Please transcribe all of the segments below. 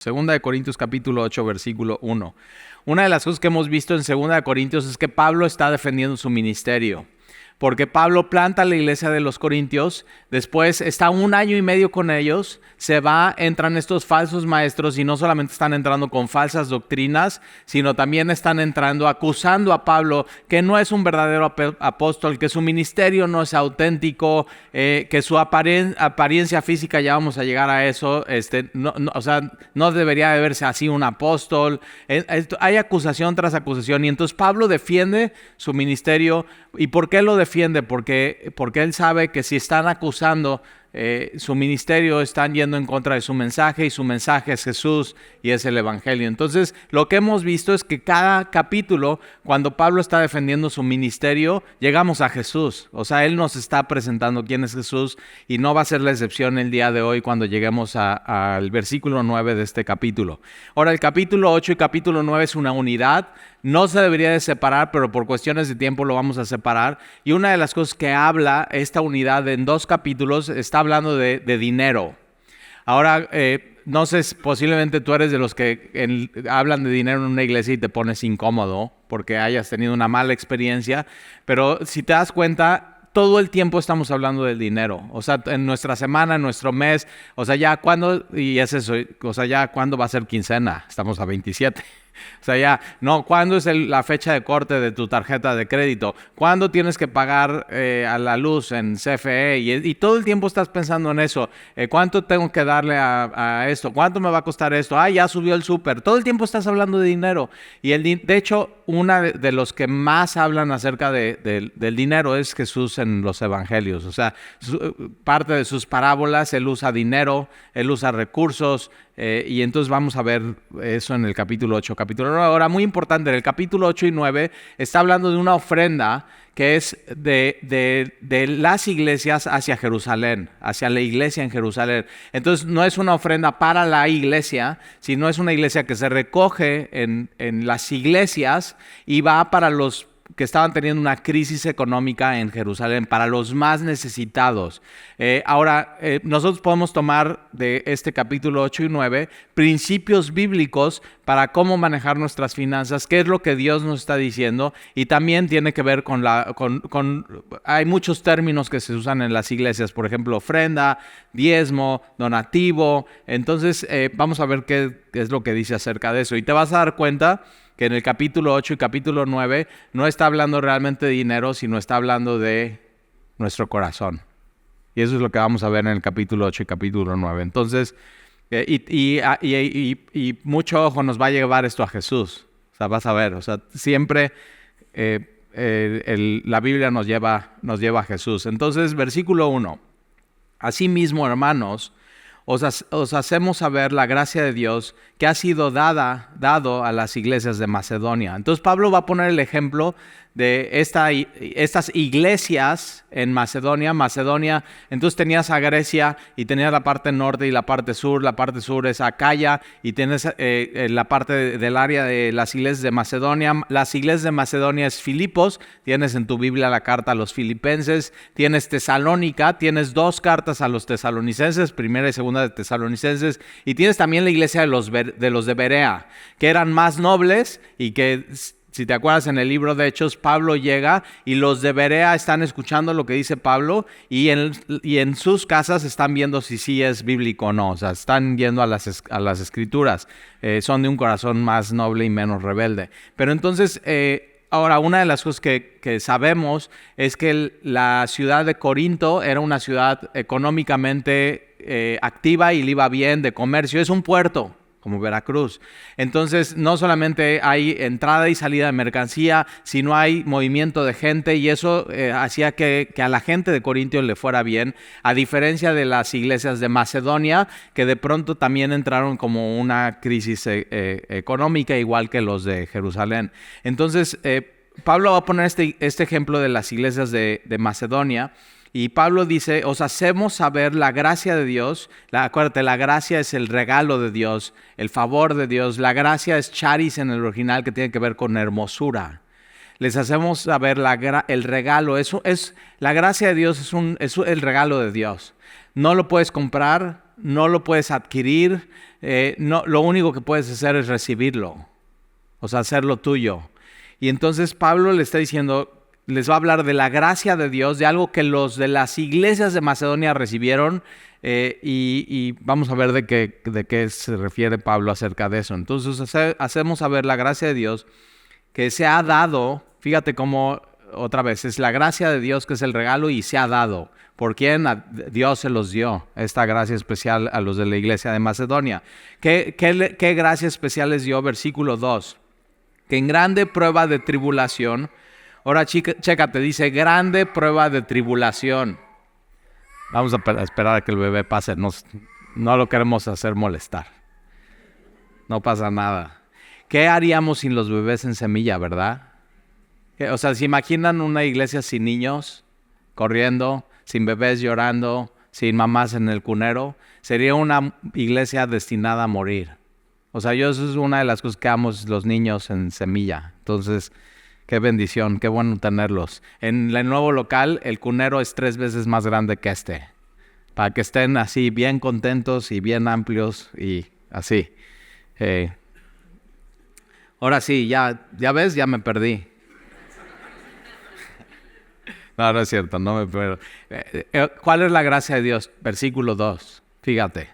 Segunda de Corintios capítulo 8, versículo 1. Una de las cosas que hemos visto en Segunda de Corintios es que Pablo está defendiendo su ministerio. Porque Pablo planta la iglesia de los Corintios, después está 1 año y medio con ellos, se va, entran estos falsos maestros y no solamente están entrando con falsas doctrinas, sino también están entrando acusando a Pablo que no es un verdadero apóstol, que su ministerio no es auténtico, que su apariencia física, ya vamos a llegar a eso, no debería de verse así un apóstol. Hay acusación tras acusación y entonces Pablo defiende su ministerio. ¿Y por qué lo defiende? Porque él sabe que si están acusando su ministerio, están yendo en contra de su mensaje, y su mensaje es Jesús y es el Evangelio. Entonces, lo que hemos visto es que cada capítulo, cuando Pablo está defendiendo su ministerio, llegamos a Jesús. O sea, él nos está presentando quién es Jesús y no va a ser la excepción el día de hoy cuando lleguemos al versículo 9 de este capítulo. Ahora, el capítulo 8 y capítulo 9 es una unidad. No se debería de separar, pero por cuestiones de tiempo lo vamos a separar. Y una de las cosas que habla esta unidad en 2 capítulos está hablando de dinero. Ahora, no sé, posiblemente tú eres de los que hablan de dinero en una iglesia y te pones incómodo porque hayas tenido una mala experiencia, pero si te das cuenta, todo el tiempo estamos hablando del dinero. O sea, en nuestra semana, en nuestro mes, o sea, ya cuándo, y es eso, o sea, ya cuándo va a ser quincena, estamos a 27. O sea, ya, no, ¿cuándo es la fecha de corte de tu tarjeta de crédito? ¿Cuándo tienes que pagar a la luz en CFE? Y todo el tiempo estás pensando en eso. ¿Cuánto tengo que darle a esto? ¿Cuánto me va a costar esto? Ya subió el súper. Todo el tiempo estás hablando de dinero. Y de hecho, una de los que más hablan acerca del dinero es Jesús en los evangelios. O sea, parte de sus parábolas, él usa dinero, él usa recursos. Y entonces vamos a ver eso en el capítulo 8, capítulo 9. Ahora, muy importante, en el capítulo 8 y 9 está hablando de una ofrenda que es de las iglesias hacia Jerusalén, hacia la iglesia en Jerusalén. Entonces no es una ofrenda para la iglesia, sino es una iglesia que se recoge en las iglesias y va para los que estaban teniendo una crisis económica en Jerusalén, para los más necesitados. Ahora, nosotros podemos tomar de este capítulo 8 y 9 principios bíblicos para cómo manejar nuestras finanzas, qué es lo que Dios nos está diciendo, y también tiene que ver hay muchos términos que se usan en las iglesias, por ejemplo, ofrenda, diezmo, donativo. Entonces, vamos a ver qué es lo que dice acerca de eso, y te vas a dar cuenta que en el capítulo 8 y capítulo 9 no está hablando realmente de dinero, sino está hablando de nuestro corazón. Y eso es lo que vamos a ver en el capítulo 8 y capítulo 9. Entonces, y mucho ojo nos va a llevar esto a Jesús. O sea, vas a ver, o sea, siempre la Biblia nos lleva a Jesús. Entonces, versículo 1. Asimismo, hermanos, os hacemos saber la gracia de Dios que ha sido dado a las iglesias de Macedonia. Entonces Pablo va a poner el ejemplo de estas iglesias en Macedonia. Macedonia, entonces tenías a Grecia y tenías la parte norte y la parte sur. La parte sur es Acaya y tienes la parte del área de las iglesias de Macedonia. Las iglesias de Macedonia es Filipos, tienes en tu Biblia la carta a los filipenses, tienes Tesalónica, tienes 2 cartas a los tesalonicenses, primera y segunda de Tesalonicenses, y tienes también la iglesia de los de Berea, que eran más nobles y que, si te acuerdas, en el libro de Hechos, Pablo llega y los de Berea están escuchando lo que dice Pablo y en sus casas están viendo si sí es bíblico o no. O sea, están yendo a las escrituras. Son de un corazón más noble y menos rebelde. Pero entonces, ahora, una de las cosas que sabemos es que la ciudad de Corinto era una ciudad económicamente activa y le iba bien de comercio. Es un puerto, como Veracruz. Entonces, no solamente hay entrada y salida de mercancía, sino hay movimiento de gente, y eso hacía que a la gente de Corinto le fuera bien, a diferencia de las iglesias de Macedonia, que de pronto también entraron como una crisis económica, igual que los de Jerusalén. Entonces, Pablo va a poner este ejemplo de las iglesias de Macedonia. Y Pablo dice, os hacemos saber la gracia de Dios. Acuérdate, la gracia es el regalo de Dios, el favor de Dios. La gracia es charis en el original, que tiene que ver con hermosura. Les hacemos saber el regalo. La gracia de Dios es el regalo de Dios. No lo puedes comprar, no lo puedes adquirir, no, lo único que puedes hacer es recibirlo, o sea, hacerlo tuyo. Y entonces Pablo le está diciendo, les va a hablar de la gracia de Dios, de algo que los de las iglesias de Macedonia recibieron, y vamos a ver de qué se refiere Pablo acerca de eso. Entonces hacemos saber la gracia de Dios que se ha dado. Fíjate cómo otra vez es la gracia de Dios que es el regalo y se ha dado. ¿Por quién? Dios se los dio, esta gracia especial a los de la iglesia de Macedonia. ¿Qué gracia especial les dio? Versículo 2. Que en grande prueba de tribulación. Ahora chécate, dice grande prueba de tribulación. Vamos a esperar a que el bebé pase, no lo queremos hacer molestar. No pasa nada. ¿Qué haríamos sin los bebés en semilla, verdad? O sea, ¿se imaginan una iglesia sin niños corriendo, sin bebés llorando, sin mamás en el cunero? Sería una iglesia destinada a morir. O sea, eso es una de las cosas que amo, los niños en semilla. Entonces, qué bendición, qué bueno tenerlos. En el nuevo local, el cunero es 3 veces más grande que este. Para que estén así bien contentos y bien amplios y así. Ahora sí, ya ves, ya me perdí. No es cierto, no me pierdo. ¿Cuál es la gracia de Dios? Versículo 2, fíjate.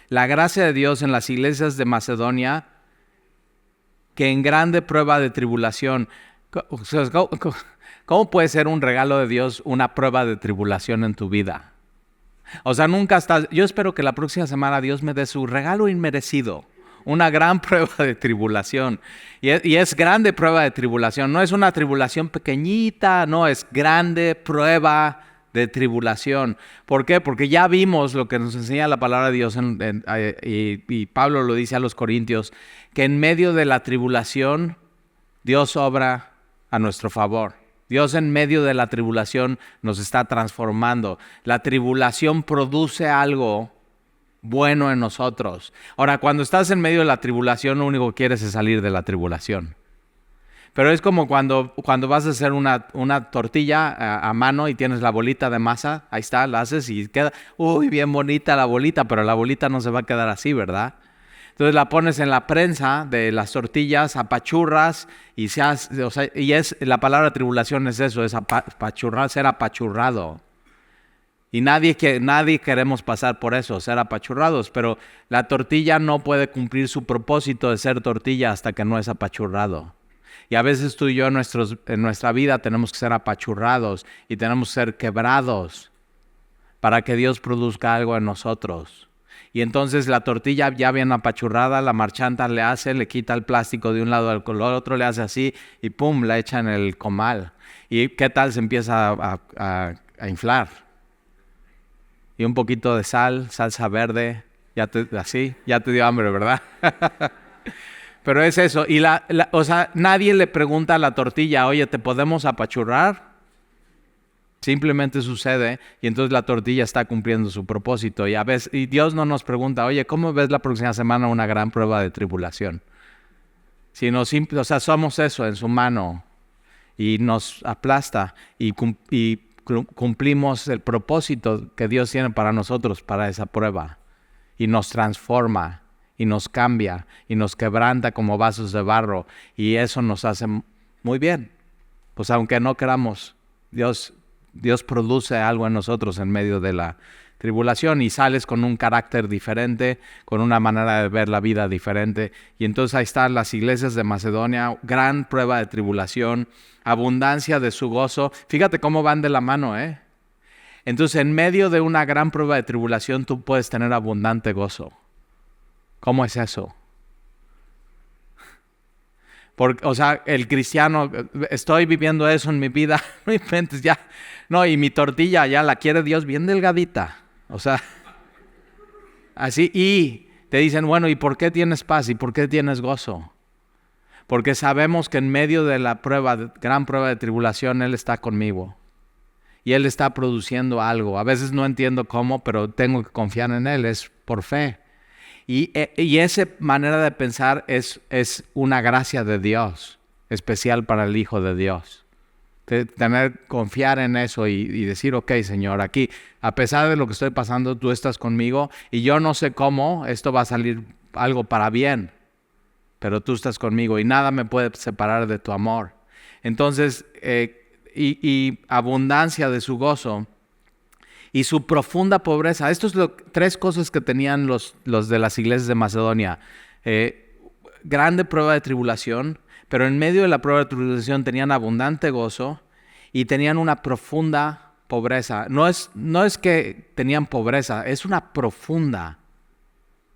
La gracia de Dios en las iglesias de Macedonia, que en grande prueba de tribulación. ¿Cómo puede ser un regalo de Dios una prueba de tribulación en tu vida? O sea, nunca estás... Yo espero que la próxima semana Dios me dé su regalo inmerecido. Una gran prueba de tribulación. Y es grande prueba de tribulación. No es una tribulación pequeñita, no, es grande prueba de tribulación. ¿Por qué? Porque ya vimos lo que nos enseña la palabra de Dios y Pablo lo dice a los Corintios, que en medio de la tribulación Dios obra a nuestro favor. Dios en medio de la tribulación nos está transformando. La tribulación produce algo bueno en nosotros. Ahora, cuando estás en medio de la tribulación, lo único que quieres es salir de la tribulación. Pero es como cuando vas a hacer una tortilla a mano y tienes la bolita de masa, ahí está, la haces y queda, bien bonita la bolita, pero la bolita no se va a quedar así, ¿verdad? Entonces la pones en la prensa de las tortillas, apachurras, la palabra tribulación es eso, es apachurrar, ser apachurrado. Y nadie queremos pasar por eso, ser apachurrados, pero la tortilla no puede cumplir su propósito de ser tortilla hasta que no es apachurrado. Y a veces tú y yo en nuestra vida tenemos que ser apachurrados y tenemos que ser quebrados para que Dios produzca algo en nosotros. Y entonces la tortilla ya bien apachurrada, la marchanta le quita el plástico de un lado al otro, le hace así y pum, la echa en el comal. ¿Y qué tal? Se empieza a inflar. Y un poquito de salsa verde, ya te dio hambre, ¿verdad? Pero es eso. Y o sea, nadie le pregunta a la tortilla, oye, ¿te podemos apachurrar? Simplemente sucede y entonces la tortilla está cumpliendo su propósito. Y Dios no nos pregunta, oye, ¿cómo ves la próxima semana una gran prueba de tribulación? Sino o sea, somos eso en su mano y nos aplasta y cumplimos el propósito que Dios tiene para nosotros, para esa prueba. Y nos transforma, y nos cambia, y nos quebranta como vasos de barro. Y eso nos hace muy bien. Pues aunque no queramos, Dios produce algo en nosotros en medio de la tribulación y sales con un carácter diferente, con una manera de ver la vida diferente. Y entonces ahí están las iglesias de Macedonia, gran prueba de tribulación, abundancia de su gozo. Fíjate cómo van de la mano, ¿eh? Entonces en medio de una gran prueba de tribulación tú puedes tener abundante gozo. ¿Cómo es eso? O sea, el cristiano, estoy viviendo eso en mi vida, no inventes ya. No, y mi tortilla ya la quiere Dios bien delgadita. O sea, así. Y te dicen, bueno, ¿y por qué tienes paz? ¿Y por qué tienes gozo? Porque sabemos que en medio de la gran prueba de tribulación, Él está conmigo. Y Él está produciendo algo. A veces no entiendo cómo, pero tengo que confiar en Él, es por fe. Y esa manera de pensar es una gracia de Dios, especial para el Hijo de Dios. confiar en eso y decir, ok, Señor, aquí, a pesar de lo que estoy pasando, tú estás conmigo y yo no sé cómo esto va a salir algo para bien, pero tú estás conmigo y nada me puede separar de tu amor. Entonces, y abundancia de su gozo y su profunda pobreza. Estos son tres cosas que tenían los de las iglesias de Macedonia. Grande prueba de tribulación, pero en medio de la prueba de tribulación tenían abundante gozo y tenían una profunda pobreza. No es que tenían pobreza, es una profunda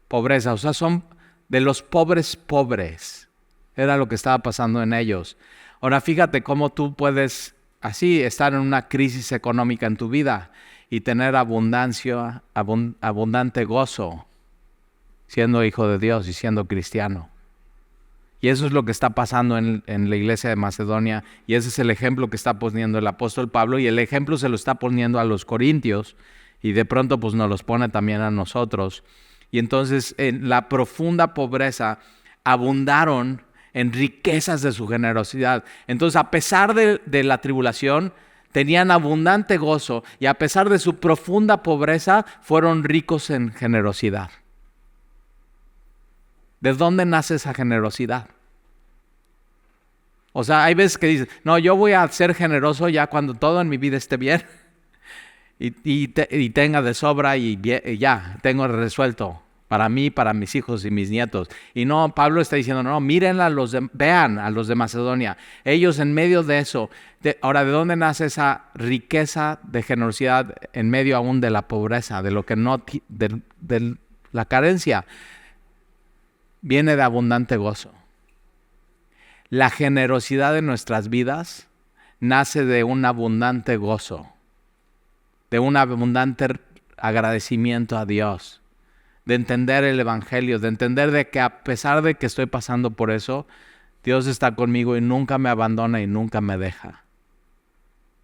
pobreza. O sea, son de los pobres pobres. Era lo que estaba pasando en ellos. Ahora fíjate cómo tú puedes así estar en una crisis económica en tu vida y tener abundante gozo siendo hijo de Dios y siendo cristiano. Y eso es lo que está pasando en la iglesia de Macedonia, y ese es el ejemplo que está poniendo el apóstol Pablo, y el ejemplo se lo está poniendo a los corintios, y de pronto pues nos los pone también a nosotros. Y entonces en la profunda pobreza abundaron en riquezas de su generosidad. Entonces, a pesar de la tribulación, tenían abundante gozo, y a pesar de su profunda pobreza, fueron ricos en generosidad. ¿De dónde nace esa generosidad? O sea, hay veces que dices, no, yo voy a ser generoso ya cuando todo en mi vida esté bien y tenga de sobra y ya, tengo resuelto para mí, para mis hijos y mis nietos. Y no, Pablo está diciendo, no, miren vean a los de Macedonia. Ellos en medio de eso. Ahora, ¿de dónde nace esa riqueza de generosidad en medio aún de la pobreza, de lo que de la carencia? Viene de abundante gozo. La generosidad de nuestras vidas nace de un abundante gozo, de un abundante agradecimiento a Dios, de entender el Evangelio, de entender de que a pesar de que estoy pasando por eso, Dios está conmigo y nunca me abandona y nunca me deja.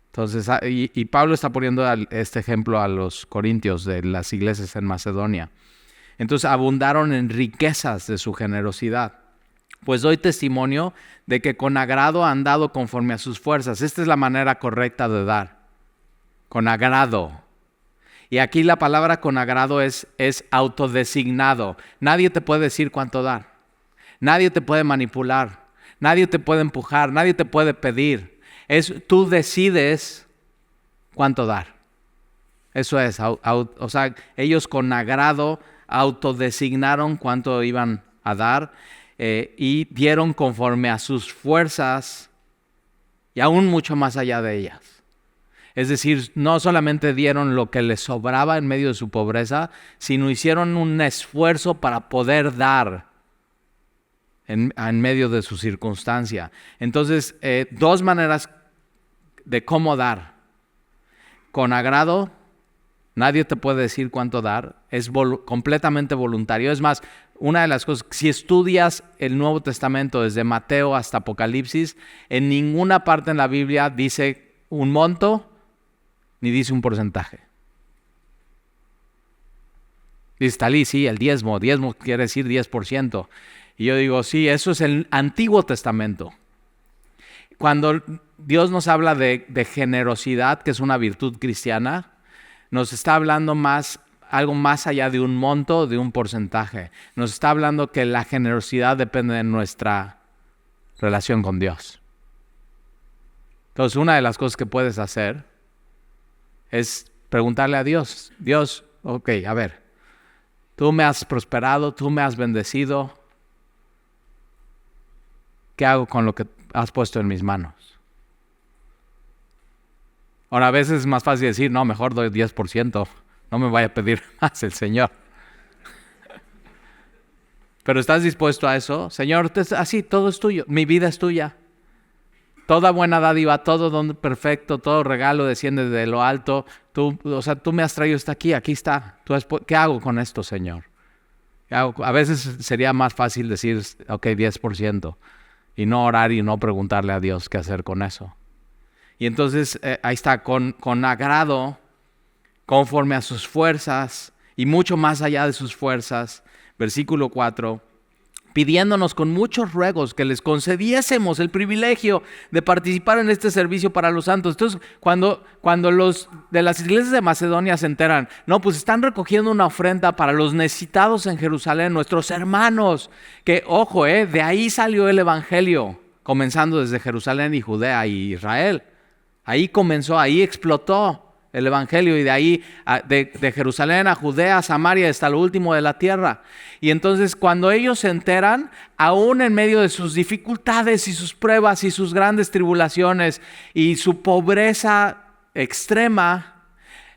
Entonces, y Pablo está poniendo este ejemplo a los corintios de las iglesias en Macedonia. Entonces abundaron en riquezas de su generosidad. Pues doy testimonio de que con agrado han dado conforme a sus fuerzas. Esta es la manera correcta de dar. Con agrado. Y aquí la palabra con agrado es autodesignado. Nadie te puede decir cuánto dar. Nadie te puede manipular. Nadie te puede empujar. Nadie te puede pedir. Tú decides cuánto dar. Eso es. O sea, ellos con agrado autodesignaron cuánto iban a dar y dieron conforme a sus fuerzas y aún mucho más allá de ellas. Es decir, no solamente dieron lo que les sobraba en medio de su pobreza, sino hicieron un esfuerzo para poder dar en medio de su circunstancia. Entonces, dos maneras de cómo dar. Con agrado. Nadie te puede decir cuánto dar, es completamente voluntario. Es más, una de las cosas, si estudias el Nuevo Testamento desde Mateo hasta Apocalipsis, en ninguna parte en la Biblia dice un monto ni dice un porcentaje. Dice Talí, sí, el diezmo quiere decir 10%. Y yo digo, sí, eso es el Antiguo Testamento. Cuando Dios nos habla de generosidad, que es una virtud cristiana, nos está hablando algo más allá de un monto, de un porcentaje. Nos está hablando que la generosidad depende de nuestra relación con Dios. Entonces, una de las cosas que puedes hacer es preguntarle a Dios, Dios, ok, a ver, tú me has prosperado, tú me has bendecido, ¿qué hago con lo que has puesto en mis manos? Ahora, a veces es más fácil decir, no, mejor doy 10%, no me vaya a pedir más el Señor. Pero ¿estás dispuesto a eso? Señor, así, todo es tuyo, mi vida es tuya. Toda buena dádiva, todo don perfecto, todo regalo desciende de lo alto. Tú me has traído hasta aquí está. ¿Qué hago con esto, Señor? A veces sería más fácil decir, ok, 10%, y no orar y no preguntarle a Dios qué hacer con eso. Y entonces ahí está, con agrado, conforme a sus fuerzas y mucho más allá de sus fuerzas. Versículo 4, pidiéndonos con muchos ruegos que les concediésemos el privilegio de participar en este servicio para los santos. Entonces, cuando los de las iglesias de Macedonia se enteran, no, pues están recogiendo una ofrenda para los necesitados en Jerusalén, nuestros hermanos, que ojo, de ahí salió el evangelio, comenzando desde Jerusalén y Judea y Israel. Ahí comenzó, ahí explotó el evangelio, y de ahí, de Jerusalén a Judea, a Samaria, hasta lo último de la tierra. Y entonces cuando ellos se enteran, aún en medio de sus dificultades y sus pruebas y sus grandes tribulaciones y su pobreza extrema,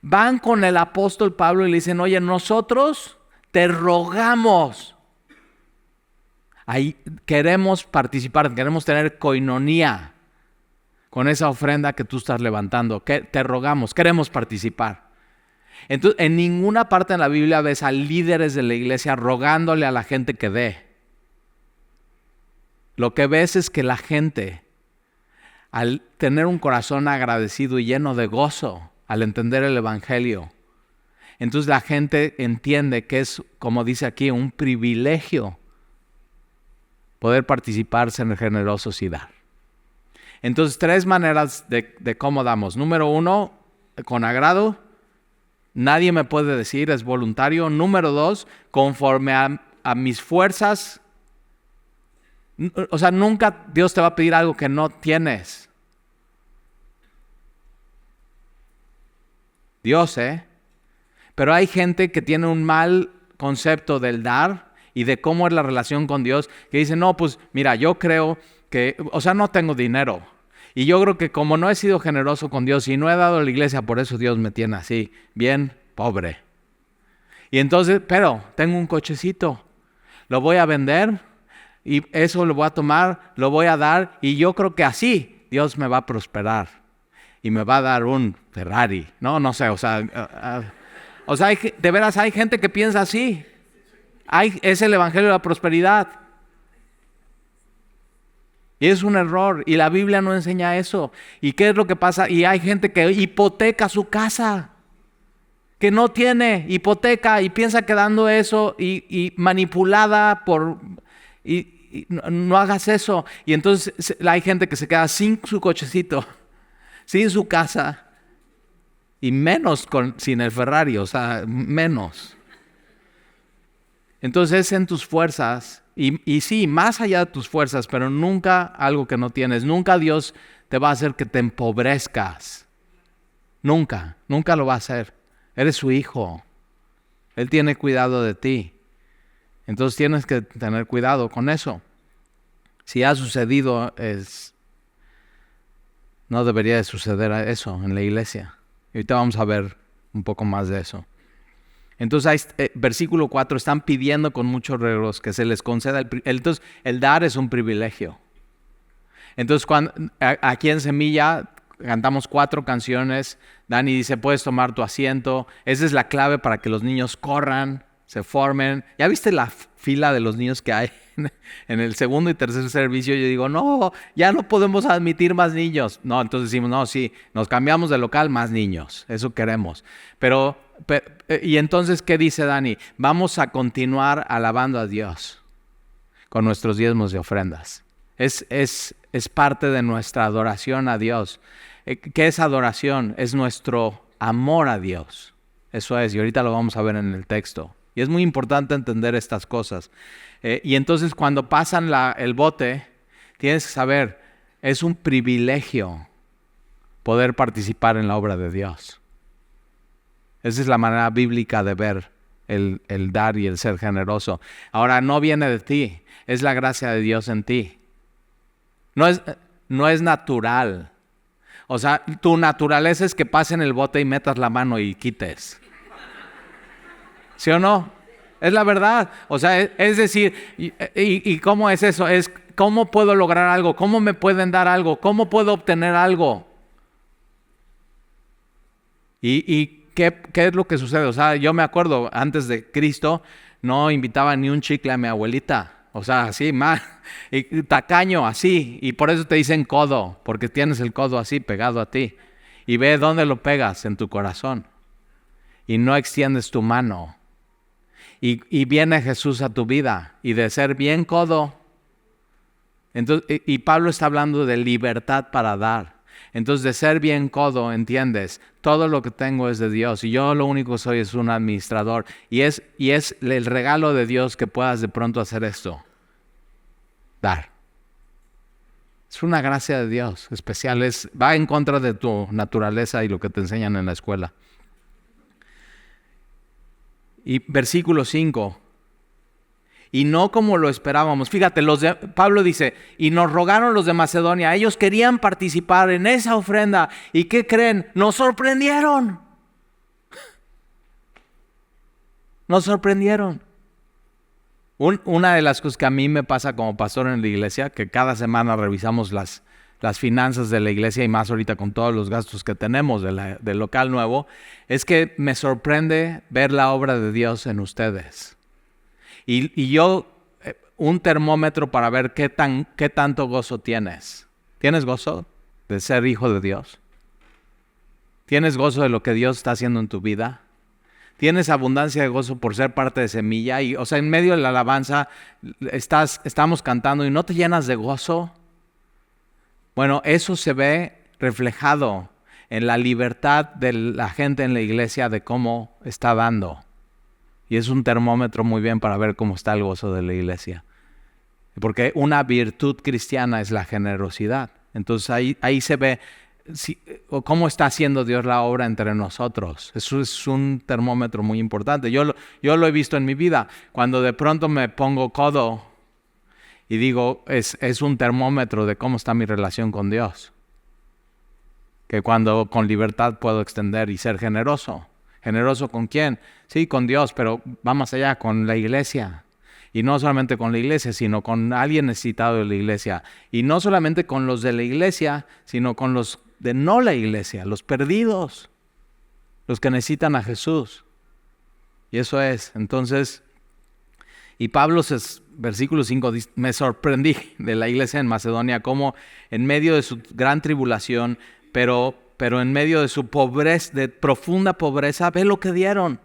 van con el apóstol Pablo y le dicen, oye, nosotros te rogamos, ahí queremos participar, queremos tener koinonía con esa ofrenda que tú estás levantando, que te rogamos, queremos participar. Entonces, en ninguna parte en la Biblia ves a líderes de la iglesia rogándole a la gente que dé. Lo que ves es que la gente, al tener un corazón agradecido y lleno de gozo, al entender el evangelio, entonces la gente entiende que es, como dice aquí, un privilegio poder participarse en generosidad. Entonces, 3 maneras de cómo damos. Número 1, con agrado. Nadie me puede decir, es voluntario. Número 2, conforme a mis fuerzas. O sea, nunca Dios te va a pedir algo que no tienes. Dios, Pero hay gente que tiene un mal concepto del dar y de cómo es la relación con Dios, que dice, no, pues mira, yo creo que, o sea, no tengo dinero. Y yo creo que como no he sido generoso con Dios y no he dado a la iglesia, por eso Dios me tiene así, bien pobre. Y entonces, pero tengo un cochecito, lo voy a vender y eso lo voy a tomar, lo voy a dar, y yo creo que así Dios me va a prosperar y me va a dar un Ferrari. No sé, o sea, de veras hay gente que piensa así. Es el evangelio de la prosperidad. Y es un error, y la Biblia no enseña eso. ¿Y qué es lo que pasa? Y hay gente que hipoteca su casa, que no tiene hipoteca y piensa que dando eso y manipulada por... Y no hagas eso. Y entonces hay gente que se queda sin su cochecito, sin su casa, y menos sin el Ferrari, o sea, menos. Entonces en tus fuerzas... Y sí, más allá de tus fuerzas, pero nunca algo que no tienes. Nunca Dios te va a hacer que te empobrezcas. Nunca lo va a hacer. Eres su hijo. Él tiene cuidado de ti. Entonces tienes que tener cuidado con eso. Si ha sucedido, no debería de suceder eso en la iglesia. Y ahorita vamos a ver un poco más de eso. Entonces, versículo 4, están pidiendo con muchos ruegos que se les conceda entonces, el dar es un privilegio. Entonces, aquí en Semilla cantamos 4 canciones. Dani dice, puedes tomar tu asiento. Esa es la clave para que los niños corran, se formen. ¿Ya viste la fila de los niños que hay en el segundo y tercer servicio? Yo digo, no, ya no podemos admitir más niños. No, entonces decimos, no, sí, nos cambiamos de local, más niños. Eso queremos. Y entonces, ¿qué dice Dani? Vamos a continuar alabando a Dios con nuestros diezmos y ofrendas. Es parte de nuestra adoración a Dios. ¿Qué es adoración? Es nuestro amor a Dios. Eso es, y ahorita lo vamos a ver en el texto. Y es muy importante entender estas cosas. Y entonces cuando pasan el bote, tienes que saber, es un privilegio poder participar en la obra de Dios. Esa es la manera bíblica de ver el dar y el ser generoso. Ahora, no viene de ti, es la gracia de Dios en ti. No es natural. O sea, tu naturaleza es que pasen el bote y metas la mano y quites. ¿Sí o no? Es la verdad. O sea, es decir, ¿y cómo es eso? Es ¿cómo puedo lograr algo? ¿Cómo me pueden dar algo? ¿Cómo puedo obtener algo? ¿Y qué es lo que sucede? O sea, yo me acuerdo, antes de Cristo, no invitaba ni un chicle a mi abuelita. O sea, así, y tacaño, así. Y por eso te dicen codo, porque tienes el codo así pegado a ti. Y ve dónde lo pegas, en tu corazón. Y no extiendes tu mano. y viene Jesús a tu vida, y de ser bien codo. Entonces, y Pablo está hablando de libertad para dar. Entonces, de ser bien codo, ¿entiendes? Todo lo que tengo es de Dios y yo lo único que soy es un administrador. Y es el regalo de Dios que puedas de pronto hacer esto. Dar. Es una gracia de Dios especial. Va en contra de tu naturaleza y lo que te enseñan en la escuela. Y versículo 5. Y no como lo esperábamos. Fíjate, Pablo dice, y nos rogaron los de Macedonia. Ellos querían participar en esa ofrenda. ¿Y qué creen? Nos sorprendieron. Nos sorprendieron. Una de las cosas que a mí me pasa como pastor en la iglesia, que cada semana revisamos las finanzas de la iglesia y más ahorita con todos los gastos que tenemos del local nuevo, es que me sorprende ver la obra de Dios en ustedes. Y yo, un termómetro para ver qué tanto gozo tienes. ¿Tienes gozo de ser hijo de Dios? ¿Tienes gozo de lo que Dios está haciendo en tu vida? ¿Tienes abundancia de gozo por ser parte de Semilla? O sea, en medio de la alabanza estamos cantando y no te llenas de gozo. Bueno, eso se ve reflejado en la libertad de la gente en la iglesia de cómo está dando. Y es un termómetro muy bien para ver cómo está el gozo de la iglesia. Porque una virtud cristiana es la generosidad. Entonces ahí se ve cómo está haciendo Dios la obra entre nosotros. Eso es un termómetro muy importante. Yo lo he visto en mi vida. Cuando de pronto me pongo codo y digo, es un termómetro de cómo está mi relación con Dios. Que cuando con libertad puedo extender y ser generoso. ¿Generoso con quién? Sí, con Dios, pero va más allá, con la iglesia. Y no solamente con la iglesia, sino con alguien necesitado de la iglesia. Y no solamente con los de la iglesia, sino con los de no la iglesia, los perdidos, los que necesitan a Jesús. Y eso es. Entonces, y Pablo, versículo 5, dice, me sorprendí de la iglesia en Macedonia, cómo en medio de su gran tribulación, pero en medio de su pobreza, de profunda pobreza, ve lo que dieron.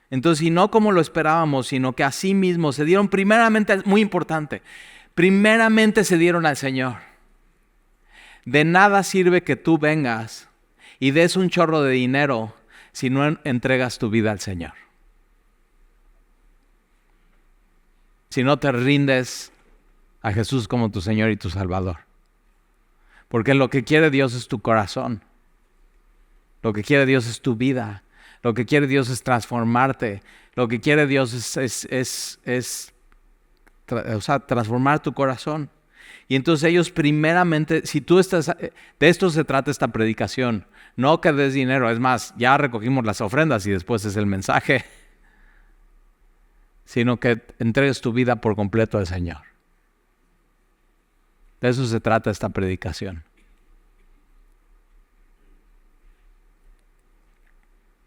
Entonces, y no como lo esperábamos, sino que así mismo se dieron primeramente, muy importante, primeramente se dieron al Señor. De nada sirve que tú vengas y des un chorro de dinero si no entregas tu vida al Señor. Si no te rindes a Jesús como tu Señor y tu Salvador. Porque lo que quiere Dios es tu corazón. Lo que quiere Dios es tu vida. Lo que quiere Dios es transformarte. Lo que quiere Dios es transformar tu corazón. Y entonces ellos primeramente, si tú estás, de esto se trata esta predicación. No que des dinero, es más, ya recogimos las ofrendas y después es el mensaje. Sino que entregues tu vida por completo al Señor. De eso se trata esta predicación.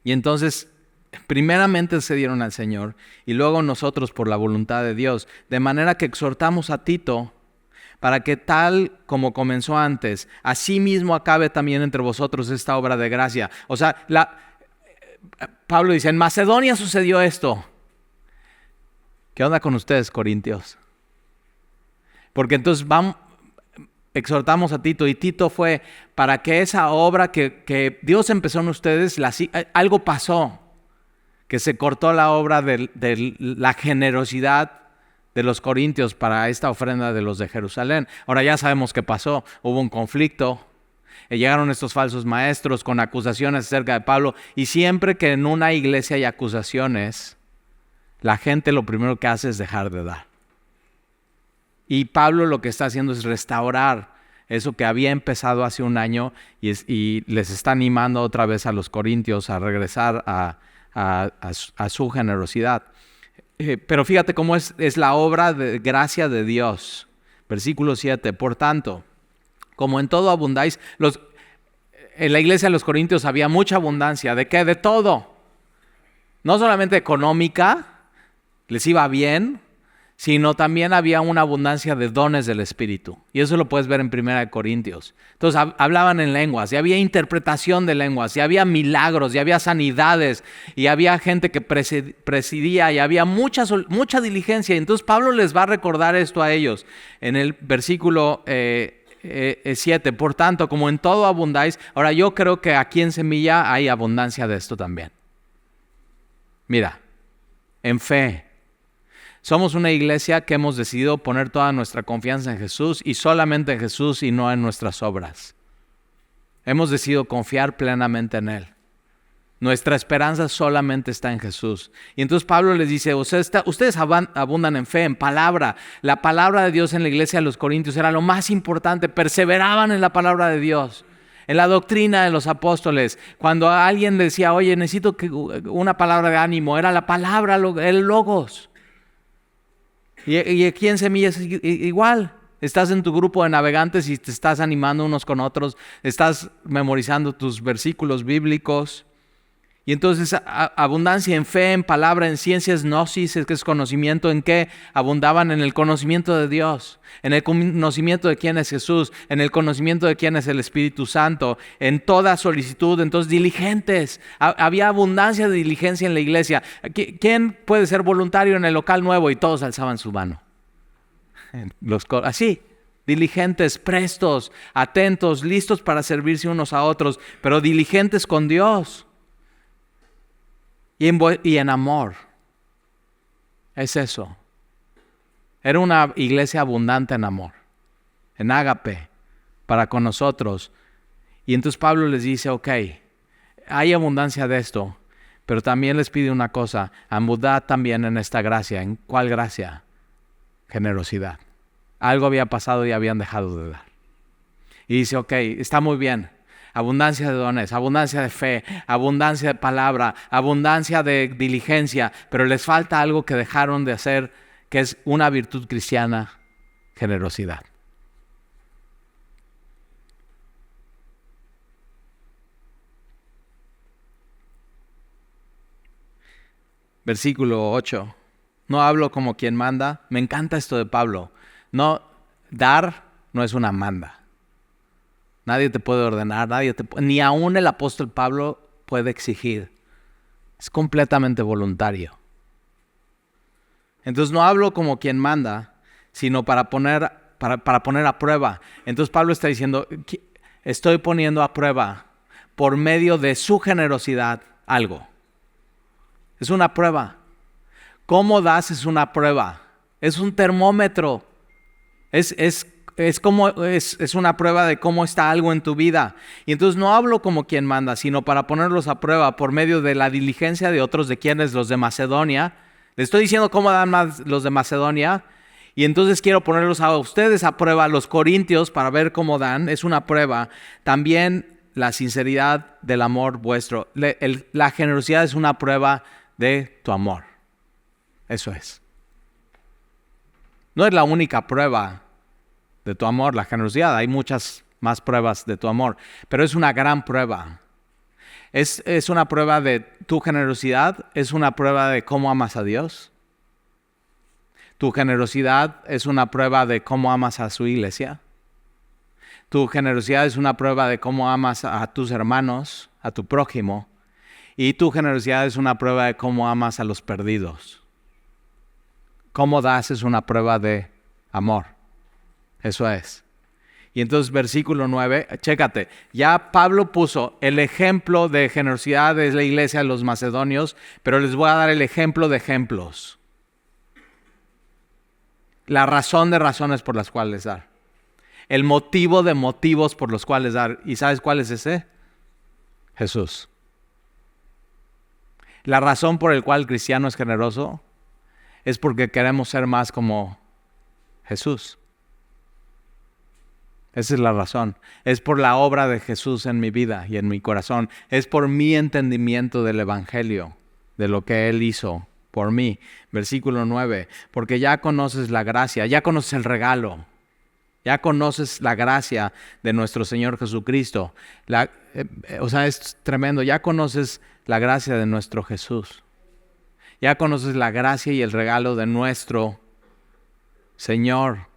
Y entonces, primeramente se dieron al Señor y luego nosotros por la voluntad de Dios. De manera que exhortamos a Tito para que tal como comenzó antes, así mismo acabe también entre vosotros esta obra de gracia. O sea, Pablo dice, en Macedonia sucedió esto. ¿Qué onda con ustedes, corintios? Porque entonces exhortamos a Tito y Tito fue para que esa obra que Dios empezó en ustedes, algo pasó, que se cortó la obra de la generosidad de los corintios para esta ofrenda de los de Jerusalén. Ahora ya sabemos qué pasó, hubo un conflicto, llegaron estos falsos maestros con acusaciones acerca de Pablo y siempre que en una iglesia hay acusaciones, la gente lo primero que hace es dejar de dar. Y Pablo lo que está haciendo es restaurar eso que había empezado hace un año y les está animando otra vez a los corintios a regresar a su generosidad. Pero fíjate cómo es la obra de gracia de Dios. Versículo 7. Por tanto, como en todo abundáis, en la iglesia de los corintios había mucha abundancia. ¿De qué? De todo. No solamente económica, les iba bien, sino también había una abundancia de dones del Espíritu. Y eso lo puedes ver en 1 Corintios. Entonces hablaban en lenguas, y había interpretación de lenguas, y había milagros, y había sanidades, y había gente que presidía, y había mucha diligencia. Entonces Pablo les va a recordar esto a ellos en el versículo 7. Por tanto, como en todo abundáis, ahora yo creo que aquí en Semilla hay abundancia de esto también. Mira, en fe. Somos una iglesia que hemos decidido poner toda nuestra confianza en Jesús y solamente en Jesús y no en nuestras obras. Hemos decidido confiar plenamente en Él. Nuestra esperanza solamente está en Jesús. Y entonces Pablo les dice, ustedes abundan en fe, en palabra. La palabra de Dios en la iglesia de los Corintios era lo más importante. Perseveraban en la palabra de Dios, en la doctrina de los apóstoles. Cuando alguien decía, oye, necesito una palabra de ánimo, era la palabra, el logos. Y aquí en Semillas es igual. Estás en tu grupo de navegantes y te estás animando unos con otros. Estás memorizando tus versículos bíblicos. Y entonces abundancia en fe, en palabra, en ciencias, gnosis, que es conocimiento. ¿En qué? Abundaban en el conocimiento de Dios, en el conocimiento de quién es Jesús, en el conocimiento de quién es el Espíritu Santo, en toda solicitud. Entonces diligentes, había abundancia de diligencia en la iglesia. ¿Quién puede ser voluntario en el local nuevo? Y todos alzaban su mano. Así, diligentes, prestos, atentos, listos para servirse unos a otros, pero diligentes con Dios. Y en amor. Es eso. Era una iglesia abundante en amor, en ágape, para con nosotros. Y entonces Pablo les dice, ok, hay abundancia de esto, pero también les pide una cosa, abundad también en esta gracia. ¿En cuál gracia? Generosidad. Algo había pasado y habían dejado de dar. Y dice, ok, está muy bien. Abundancia de dones, abundancia de fe, abundancia de palabra, abundancia de diligencia, pero les falta algo que dejaron de hacer, que es una virtud cristiana, generosidad. Versículo 8. No hablo como quien manda. Me encanta esto de Pablo. No, dar no es una manda. Nadie te puede ordenar, ni aún el apóstol Pablo puede exigir. Es completamente voluntario. Entonces no hablo como quien manda, sino para poner a prueba. Entonces Pablo está diciendo, estoy poniendo a prueba por medio de su generosidad algo. Es una prueba. ¿Cómo das? Es una prueba. Es un termómetro. Es una prueba de cómo está algo en tu vida. Y entonces no hablo como quien manda, sino para ponerlos a prueba por medio de la diligencia de otros, de quienes, los de Macedonia. Les estoy diciendo cómo dan más los de Macedonia. Y entonces quiero ponerlos a ustedes a prueba, los corintios, para ver cómo dan. Es una prueba. También la sinceridad del amor vuestro. La generosidad es una prueba de tu amor. Eso es. No es la única prueba de tu amor, la generosidad. Hay muchas más pruebas de tu amor, pero es una gran prueba. Es una prueba de tu generosidad, es una prueba de cómo amas a Dios. Tu generosidad es una prueba de cómo amas a su iglesia. Tu generosidad es una prueba de cómo amas a tus hermanos, a tu prójimo. Y tu generosidad es una prueba de cómo amas a los perdidos. Cómo das es una prueba de amor. Eso es. Y entonces versículo 9, chécate, ya Pablo puso el ejemplo de generosidad de la iglesia de los macedonios, pero les voy a dar el ejemplo de ejemplos. La razón de razones por las cuales dar. El motivo de motivos por los cuales dar. ¿Y sabes cuál es ese? Jesús. La razón por la cual el cristiano es generoso es porque queremos ser más como Jesús. Esa es la razón. Es por la obra de Jesús en mi vida y en mi corazón. Es por mi entendimiento del Evangelio, de lo que Él hizo por mí. Versículo 9. Porque ya conoces la gracia, ya conoces el regalo. Ya conoces la gracia de nuestro Señor Jesucristo. Es tremendo. Ya conoces la gracia de nuestro Jesús. Ya conoces la gracia y el regalo de nuestro Señor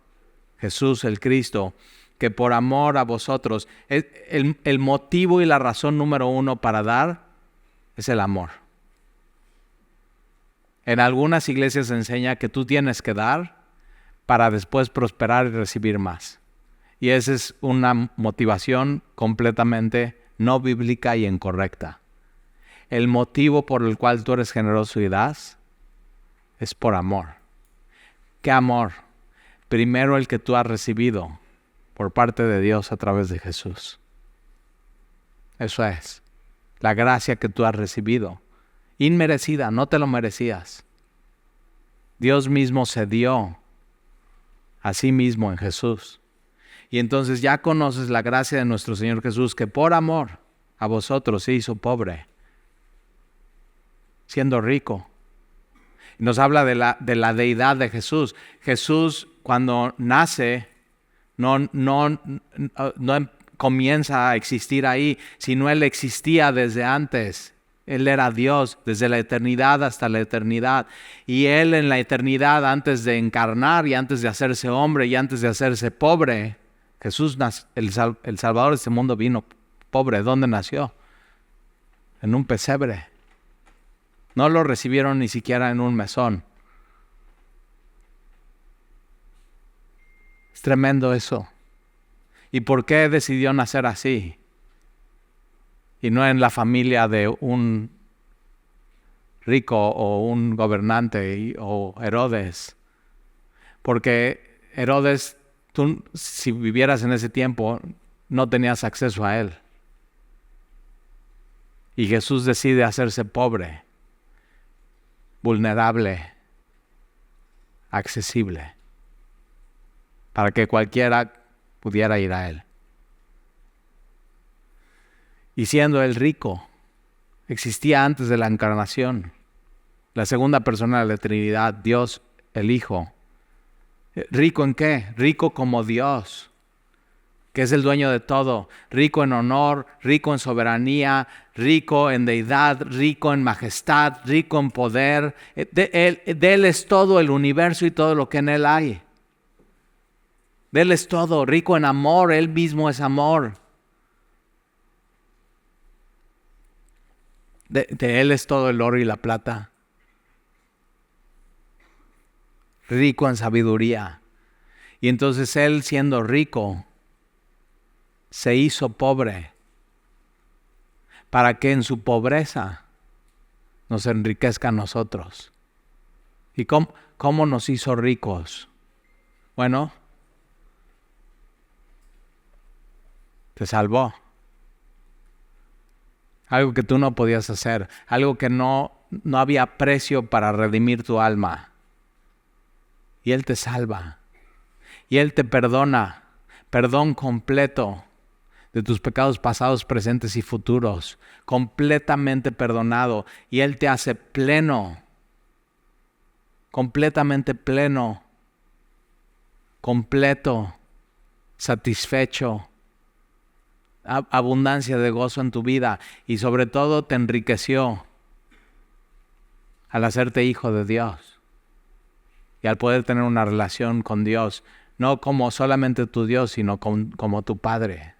Jesús el Cristo, que por amor a vosotros, el motivo y la razón número uno para dar es el amor. En algunas iglesias se enseña que tú tienes que dar para después prosperar y recibir más. Y esa es una motivación completamente no bíblica y incorrecta. El motivo por el cual tú eres generoso y das es por amor. ¿Qué amor? Primero el que tú has recibido por parte de Dios a través de Jesús. Eso es, la gracia que tú has recibido. Inmerecida, no te lo merecías. Dios mismo se dio a sí mismo en Jesús. Y entonces ya conoces la gracia de nuestro Señor Jesús, que por amor a vosotros se hizo pobre, siendo rico. Nos habla de la deidad de Jesús. Jesús, cuando nace, no comienza a existir ahí, sino Él existía desde antes. Él era Dios desde la eternidad hasta la eternidad. Y Él en la eternidad, antes de encarnar y antes de hacerse hombre y antes de hacerse pobre, Jesús, el Salvador de este mundo, vino pobre. ¿Dónde nació? En un pesebre. No lo recibieron ni siquiera en un mesón. Es tremendo eso. ¿Y por qué decidió nacer así? Y no en la familia de un rico o un gobernante o Herodes. Porque Herodes, tú, si vivieras en ese tiempo, no tenías acceso a él. Y Jesús decide hacerse pobre, vulnerable, accesible, para que cualquiera pudiera ir a Él. Y siendo Él rico, existía antes de la encarnación, la segunda persona de la Trinidad, Dios el Hijo. ¿Rico en qué? Rico como Dios, que es el dueño de todo, rico en honor, rico en soberanía, rico en deidad, rico en majestad, rico en poder. De Él es todo el universo y todo lo que en Él hay. De Él es todo, rico en amor, Él mismo es amor. De Él es todo el oro y la plata. Rico en sabiduría. Y entonces Él, siendo rico, se hizo pobre para que en su pobreza nos enriquezca a nosotros. ¿Y cómo nos hizo ricos? Bueno, te salvó. Algo que tú no podías hacer, algo que no había precio para redimir tu alma. Y Él te salva. Y Él te perdona, perdón completo de tus pecados pasados, presentes y futuros, completamente perdonado. Y Él te hace pleno, completamente pleno, completo, satisfecho, abundancia de gozo en tu vida. Y sobre todo te enriqueció al hacerte hijo de Dios y al poder tener una relación con Dios, no como solamente tu Dios, sino como tu Padre.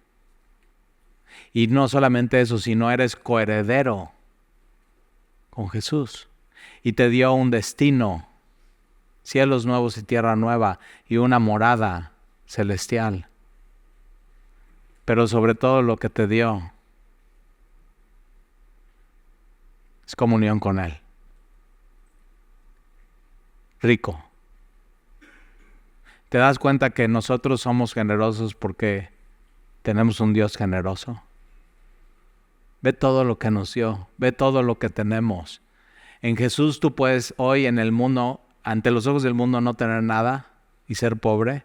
Y no solamente eso, sino eres coheredero con Jesús. Y te dio un destino, cielos nuevos y tierra nueva, y una morada celestial. Pero sobre todo lo que te dio es comunión con Él. Rico. ¿Te das cuenta que nosotros somos generosos porque tenemos un Dios generoso? Ve todo lo que nos dio, ve todo lo que tenemos. En Jesús tú puedes hoy en el mundo, ante los ojos del mundo, no tener nada y ser pobre,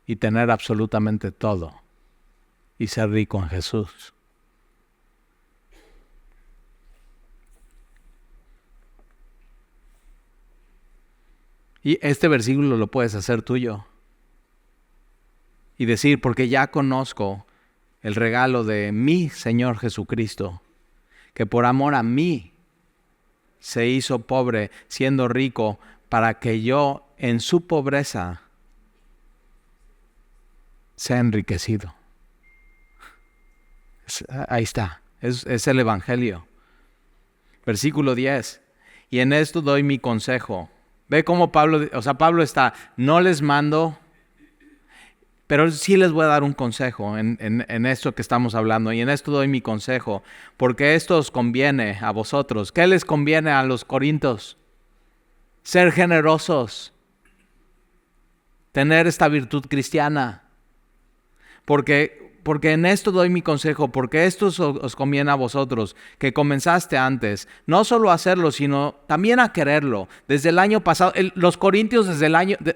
y tener absolutamente todo y ser rico en Jesús. Y este versículo lo puedes hacer tuyo y decir, porque ya conozco el regalo de mi Señor Jesucristo, que por amor a mí se hizo pobre siendo rico, para que yo en su pobreza sea enriquecido. Ahí está, es el Evangelio. Versículo 10. Y en esto doy mi consejo. Ve cómo Pablo está, no les mando, pero sí les voy a dar un consejo en esto que estamos hablando. Y en esto doy mi consejo, porque esto os conviene a vosotros. ¿Qué les conviene a los corintios? Ser generosos, tener esta virtud cristiana. Porque en esto doy mi consejo, porque esto os conviene a vosotros, que comenzaste antes, no solo a hacerlo, sino también a quererlo. Desde el año pasado, los corintios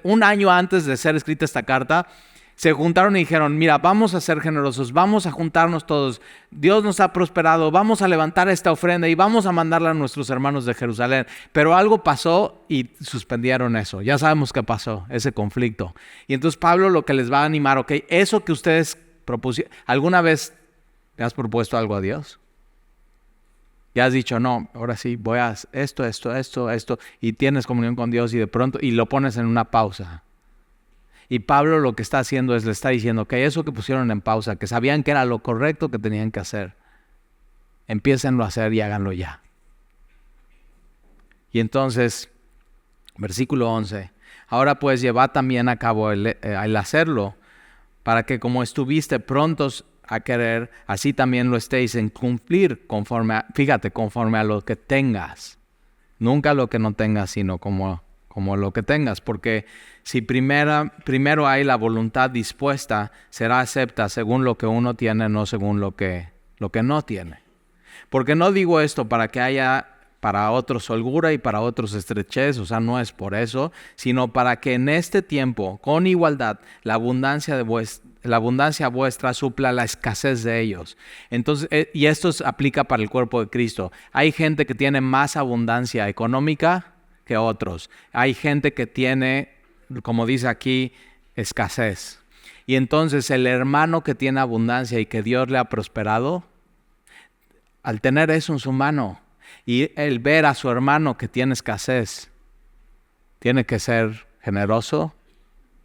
un año antes de ser escrita esta carta, se juntaron y dijeron, mira, vamos a ser generosos, vamos a juntarnos todos, Dios nos ha prosperado, vamos a levantar esta ofrenda y vamos a mandarla a nuestros hermanos de Jerusalén. Pero algo pasó y suspendieron eso. Ya sabemos qué pasó, ese conflicto. Y entonces Pablo lo que les va a animar, ok, eso que ustedes propusieron, ¿alguna vez le has propuesto algo a Dios? Ya has dicho, no, ahora sí, voy a esto, y tienes comunión con Dios y de pronto, y lo pones en una pausa. Y Pablo lo que está haciendo es, le está diciendo que eso que pusieron en pausa, que sabían que era lo correcto que tenían que hacer, empiécenlo a hacer y háganlo ya. Y entonces, versículo 11, ahora pues llevad también a cabo el hacerlo, para que como estuviste prontos a querer, así también lo estéis en cumplir conforme a lo que tengas. Nunca lo que no tengas, sino como lo que tengas, porque si primero hay la voluntad dispuesta, será acepta según lo que uno tiene, no según lo que no tiene. Porque no digo esto para que haya para otros holgura y para otros estrechez, o sea, no es por eso, sino para que en este tiempo, con igualdad, la abundancia vuestra supla la escasez de ellos. Entonces, y esto se aplica para el cuerpo de Cristo. Hay gente que tiene más abundancia económica que otros. Hay gente que tiene, como dice aquí, escasez. Y entonces el hermano que tiene abundancia y que Dios le ha prosperado, al tener eso en su mano y el ver a su hermano que tiene escasez, tiene que ser generoso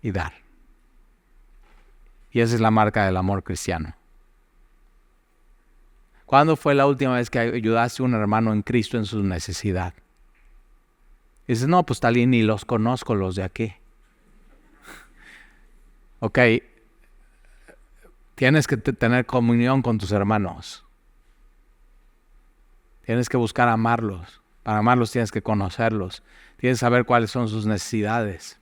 y dar. Y esa es la marca del amor cristiano. ¿Cuándo fue la última vez que ayudaste a un hermano en Cristo en su necesidad? Y dices, no, pues tal y ni los conozco los de aquí. Ok, tienes que tener comunión con tus hermanos. Tienes que buscar amarlos. Para amarlos tienes que conocerlos. Tienes que saber cuáles son sus necesidades.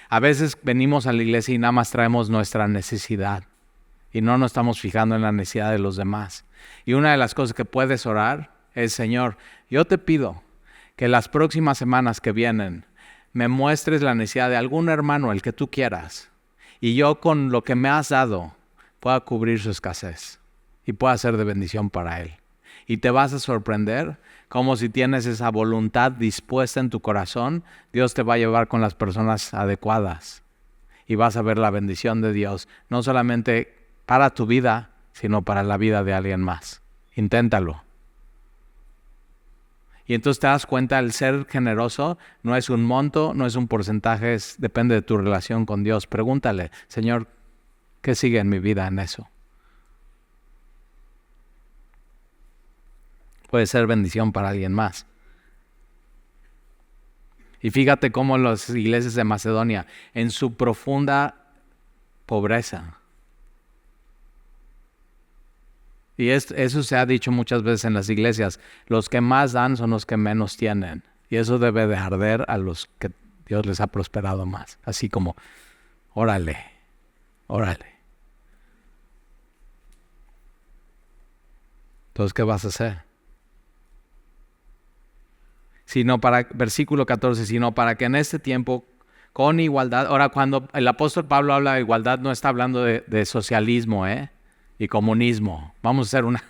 A veces venimos a la iglesia y nada más traemos nuestra necesidad. Y no nos estamos fijando en la necesidad de los demás. Y una de las cosas que puedes orar es, Señor, yo te pido que las próximas semanas que vienen me muestres la necesidad de algún hermano, el que tú quieras, y yo con lo que me has dado pueda cubrir su escasez y pueda ser de bendición para él. Y te vas a sorprender como si tienes esa voluntad dispuesta en tu corazón, Dios te va a llevar con las personas adecuadas y vas a ver la bendición de Dios, no solamente para tu vida, sino para la vida de alguien más. Inténtalo. Y entonces te das cuenta, el ser generoso no es un monto, no es un porcentaje, depende de tu relación con Dios. Pregúntale, Señor, ¿qué sigue en mi vida en eso? Puede ser bendición para alguien más. Y fíjate cómo las iglesias de Macedonia, en su profunda pobreza, y eso se ha dicho muchas veces en las iglesias, los que más dan son los que menos tienen. Y eso debe de arder a los que Dios les ha prosperado más. Así como, órale. Entonces, ¿qué vas a hacer? Versículo 14, sino para que en este tiempo, con igualdad. Ahora, cuando el apóstol Pablo habla de igualdad, no está hablando de socialismo, y comunismo. Vamos a ser una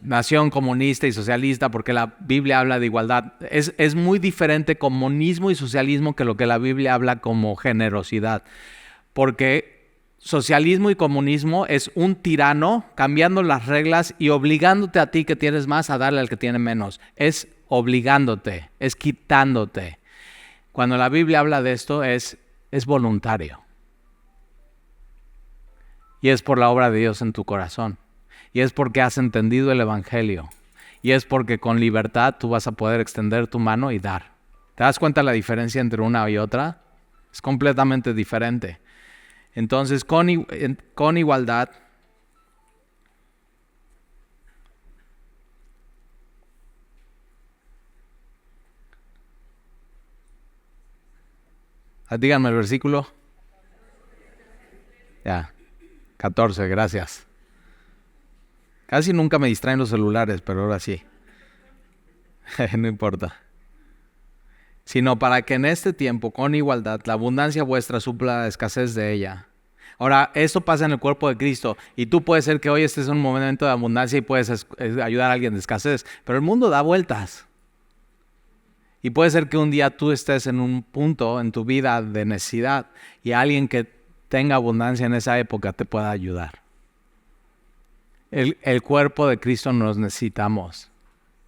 nación comunista y socialista porque la Biblia habla de igualdad. Es muy diferente comunismo y socialismo que lo que la Biblia habla como generosidad. Porque socialismo y comunismo es un tirano cambiando las reglas y obligándote a ti que tienes más a darle al que tiene menos. Es obligándote, es quitándote. Cuando la Biblia habla de esto es voluntario. Y es por la obra de Dios en tu corazón. Y es porque has entendido el Evangelio. Y es porque con libertad tú vas a poder extender tu mano y dar. ¿Te das cuenta la diferencia entre una y otra? Es completamente diferente. Entonces, con igualdad, díganme el versículo. Ya, 14, gracias. Casi nunca me distraen los celulares, pero ahora sí. No importa. Sino para que en este tiempo, con igualdad, la abundancia vuestra supla la escasez de ella. Ahora, esto pasa en el cuerpo de Cristo, y tú puedes ser que hoy estés en un momento de abundancia y puedes ayudar a alguien de escasez, pero el mundo da vueltas. Y puede ser que un día tú estés en un punto en tu vida de necesidad y alguien que tenga abundancia en esa época te pueda ayudar. El cuerpo de Cristo nos necesitamos.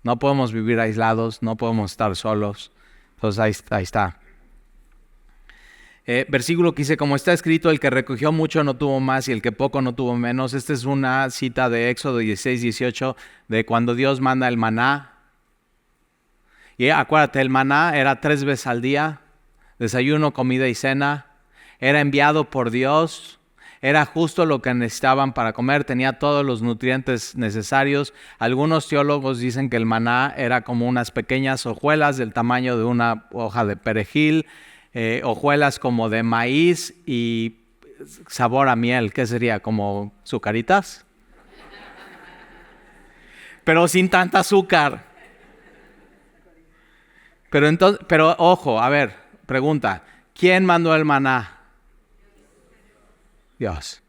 No podemos vivir aislados, no podemos estar solos. Entonces ahí está. Versículo que dice, como está escrito, el que recogió mucho no tuvo más y el que poco no tuvo menos. Esta es una cita de Éxodo 16, 18, de cuando Dios manda el maná. Y acuérdate, el maná era 3 veces al día, desayuno, comida y cena. Era enviado por Dios. Era justo lo que necesitaban para comer, tenía todos los nutrientes necesarios. Algunos teólogos dicen que el maná era como unas pequeñas hojuelas del tamaño de una hoja de perejil, hojuelas como de maíz y sabor a miel. ¿Qué sería? ¿Como sucaritas? Pero sin tanta azúcar. Pero ojo, a ver, pregunta, ¿quién mandó el maná? Dios.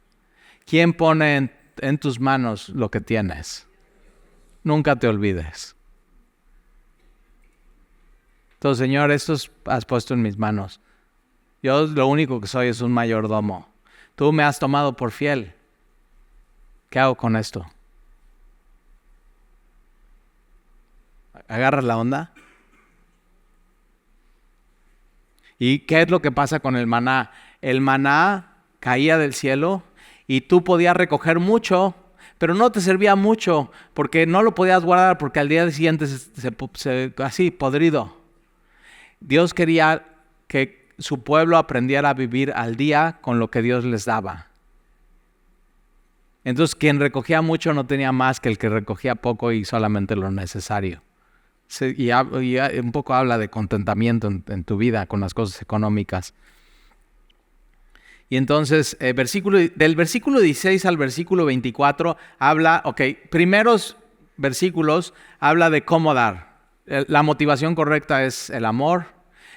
¿Quién pone en tus manos lo que tienes? Nunca te olvides. Entonces, Señor, esto has puesto en mis manos. Yo lo único que soy es un mayordomo. Tú me has tomado por fiel. ¿Qué hago con esto? ¿Agarras la onda? ¿Y qué es lo que pasa con el maná? El maná caía del cielo y tú podías recoger mucho, pero no te servía mucho porque no lo podías guardar porque al día siguiente así podrido. Dios quería que su pueblo aprendiera a vivir al día con lo que Dios les daba. Entonces quien recogía mucho no tenía más que el que recogía poco y solamente lo necesario. Y un poco habla de contentamiento en tu vida con las cosas económicas. Y entonces, del versículo 16 al versículo 24 habla, primeros versículos habla de cómo dar. La motivación correcta es el amor,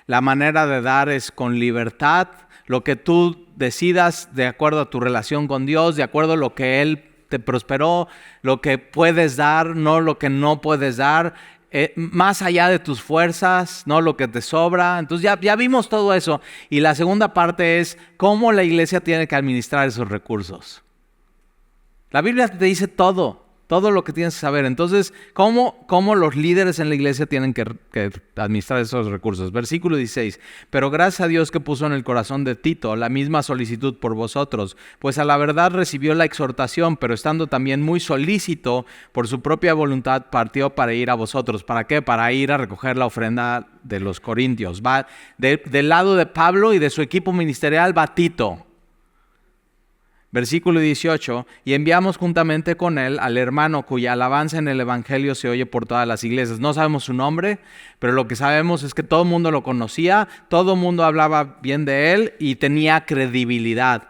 la manera de dar es con libertad, lo que tú decidas de acuerdo a tu relación con Dios, de acuerdo a lo que Él te prosperó, lo que puedes dar, no lo que no puedes dar. Más allá de tus fuerzas, no lo que te sobra. Entonces ya vimos todo eso. Y la segunda parte es cómo la iglesia tiene que administrar esos recursos. La Biblia te dice todo lo que tienes que saber. Entonces, ¿cómo los líderes en la iglesia tienen que administrar esos recursos? Versículo 16. Pero gracias a Dios que puso en el corazón de Tito la misma solicitud por vosotros, pues a la verdad recibió la exhortación, pero estando también muy solícito por su propia voluntad, partió para ir a vosotros. ¿Para qué? Para ir a recoger la ofrenda de los corintios. Va del lado de Pablo y de su equipo ministerial va Tito. Versículo 18, y enviamos juntamente con él al hermano cuya alabanza en el evangelio se oye por todas las iglesias. No sabemos su nombre, pero lo que sabemos es que todo el mundo lo conocía, todo el mundo hablaba bien de él y tenía credibilidad.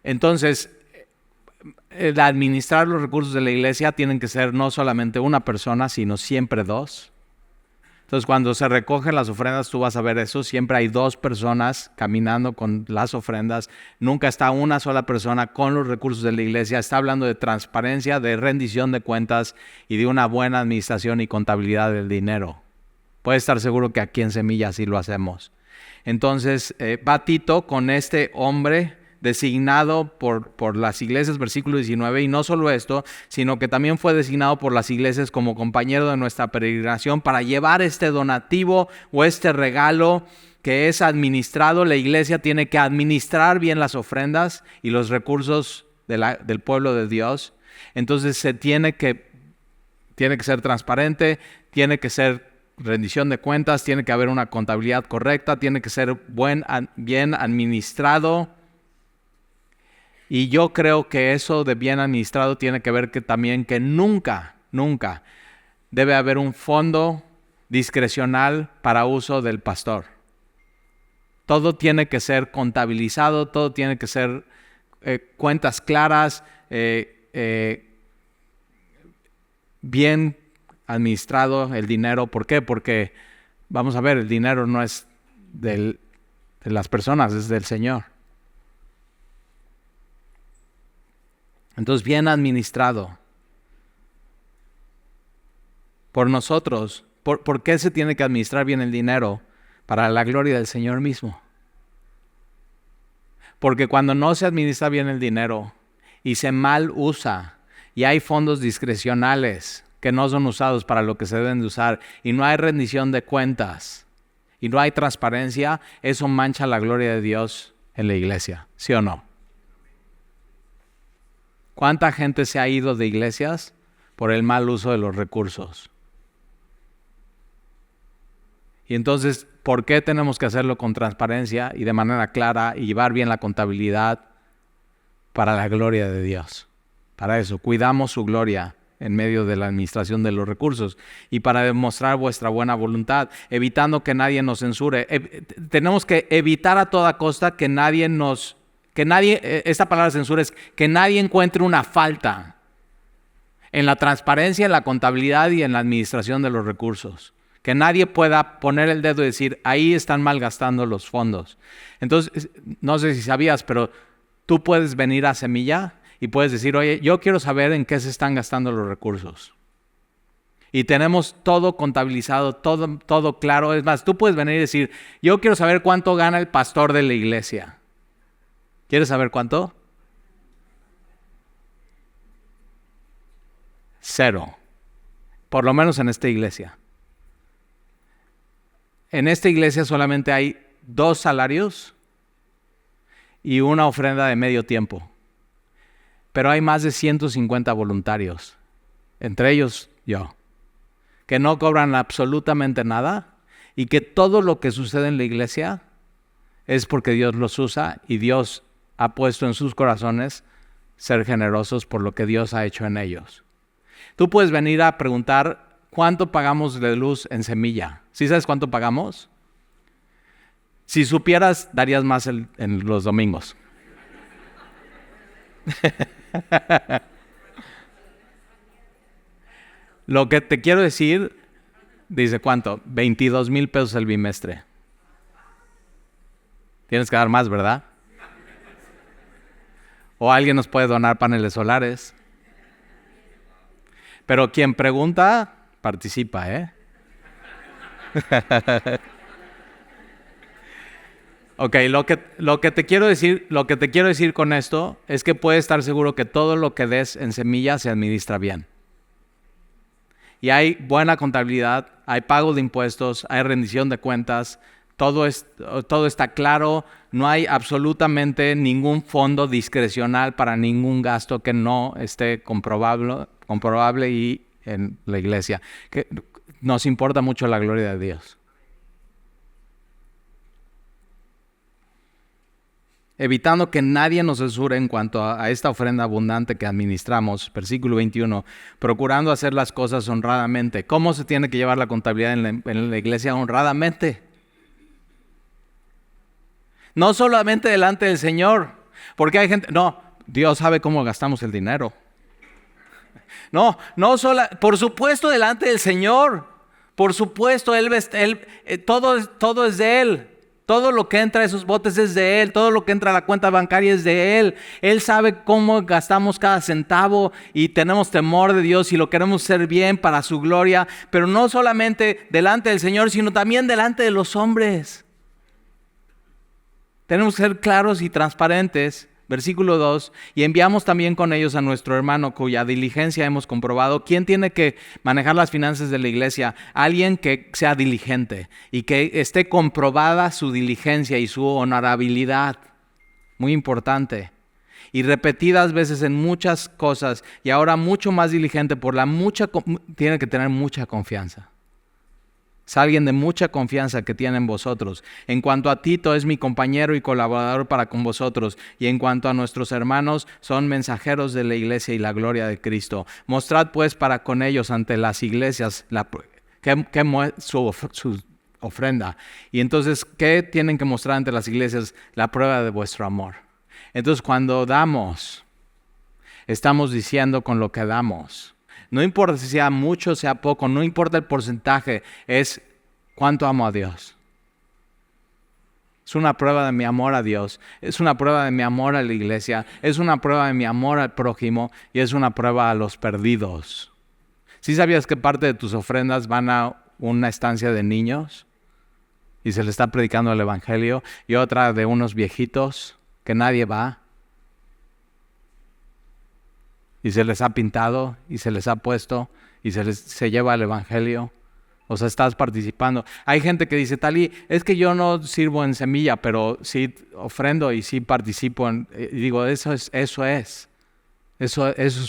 Entonces, el administrar los recursos de la iglesia tienen que ser no solamente una persona, sino siempre dos. Entonces, cuando se recogen las ofrendas, tú vas a ver eso. Siempre hay 2 personas caminando con las ofrendas. Nunca está una sola persona con los recursos de la iglesia. Está hablando de transparencia, de rendición de cuentas y de una buena administración y contabilidad del dinero. Puedes estar seguro que aquí en Semilla sí lo hacemos. Entonces, va Tito con este hombre designado por las iglesias, versículo 19, y no solo esto, sino que también fue designado por las iglesias como compañero de nuestra peregrinación para llevar este donativo o este regalo que es administrado. La iglesia tiene que administrar bien las ofrendas y los recursos del pueblo de Dios, entonces se tiene que ser transparente, tiene que ser rendición de cuentas, tiene que haber una contabilidad correcta, tiene que ser bien administrado. Y yo creo que eso de bien administrado tiene que ver también que nunca debe haber un fondo discrecional para uso del pastor. Todo tiene que ser contabilizado, todo tiene que ser cuentas claras, bien administrado el dinero. ¿Por qué? Porque, vamos a ver, el dinero no es de las personas, es del Señor. Entonces, bien administrado. Por nosotros, ¿por qué se tiene que administrar bien el dinero? Para la gloria del Señor mismo. Porque cuando no se administra bien el dinero y se mal usa y hay fondos discrecionales que no son usados para lo que se deben de usar y no hay rendición de cuentas y no hay transparencia, eso mancha la gloria de Dios en la iglesia, ¿sí o no? ¿Cuánta gente se ha ido de iglesias por el mal uso de los recursos? Y entonces, ¿por qué tenemos que hacerlo con transparencia y de manera clara y llevar bien la contabilidad? Para la gloria de Dios. Para eso, cuidamos su gloria en medio de la administración de los recursos y para demostrar vuestra buena voluntad, evitando que nadie nos censure. Tenemos que evitar a toda costa que nadie, esta palabra censura es que nadie encuentre una falta en la transparencia, en la contabilidad y en la administración de los recursos. Que nadie pueda poner el dedo y decir, ahí están malgastando los fondos. Entonces, no sé si sabías, pero tú puedes venir a Semilla y puedes decir, oye, yo quiero saber en qué se están gastando los recursos. Y tenemos todo contabilizado, todo claro. Es más, tú puedes venir y decir, yo quiero saber cuánto gana el pastor de la iglesia. ¿Quieres saber cuánto? 0. Por lo menos en esta iglesia. En esta iglesia solamente hay 2 salarios y una ofrenda de medio tiempo. Pero hay más de 150 voluntarios, entre ellos yo, que no cobran absolutamente nada y que todo lo que sucede en la iglesia es porque Dios los usa y Dios ha puesto en sus corazones ser generosos por lo que Dios ha hecho en ellos. Tú puedes venir a preguntar, ¿cuánto pagamos de luz en Semilla? ¿Sí sabes cuánto pagamos? Si supieras, darías más en los domingos. Lo que te quiero decir, dice, ¿cuánto? 22,000 pesos el bimestre. Tienes que dar más, ¿verdad? O alguien nos puede donar paneles solares. Pero quien pregunta, participa, ¿eh? Ok, lo que te quiero decir con esto es que puedes estar seguro que todo lo que des en Semilla se administra bien. Y hay buena contabilidad, hay pago de impuestos, hay rendición de cuentas, todo está claro, no hay absolutamente ningún fondo discrecional para ningún gasto que no esté comprobable y en la iglesia. Que nos importa mucho la gloria de Dios. Evitando que nadie nos censure en cuanto a esta ofrenda abundante que administramos, versículo 21, procurando hacer las cosas honradamente. ¿Cómo se tiene que llevar la contabilidad en la iglesia honradamente? No solamente delante del Señor, porque hay gente, no, Dios sabe cómo gastamos el dinero. No por supuesto delante del Señor, por supuesto, todo es de Él. Todo lo que entra a esos botes es de Él. Todo lo que entra a la cuenta bancaria es de Él. Él sabe cómo gastamos cada centavo y tenemos temor de Dios y lo queremos hacer bien para su gloria. Pero no solamente delante del Señor, sino también delante de los hombres. Tenemos que ser claros y transparentes. Versículo 2, y enviamos también con ellos a nuestro hermano cuya diligencia hemos comprobado. ¿Quién tiene que manejar las finanzas de la iglesia? Alguien que sea diligente y que esté comprobada su diligencia y su honorabilidad. Muy importante. y repetidas veces en muchas cosas, y ahora mucho más diligente tiene que tener mucha confianza. Es alguien de mucha confianza que tiene en vosotros. En cuanto a Tito, es mi compañero y colaborador para con vosotros. Y en cuanto a nuestros hermanos, son mensajeros de la iglesia y la gloria de Cristo. Mostrad pues para con ellos ante las iglesias su ofrenda. Y entonces, ¿qué tienen que mostrar ante las iglesias? La prueba de vuestro amor. Entonces, cuando damos, estamos diciendo con lo que damos. No importa si sea mucho o sea poco, no importa el porcentaje, es cuánto amo a Dios. Es una prueba de mi amor a Dios, es una prueba de mi amor a la iglesia, es una prueba de mi amor al prójimo y es una prueba a los perdidos. ¿Sí sabías que parte de tus ofrendas van a una estancia de niños y se les está predicando el evangelio y otra de unos viejitos que nadie va? Y se les ha pintado, y se les ha puesto, y se lleva el evangelio. O sea, estás participando. Hay gente que dice, Tali, es que yo no sirvo en semilla, pero sí ofrendo y sí participo. Y digo, eso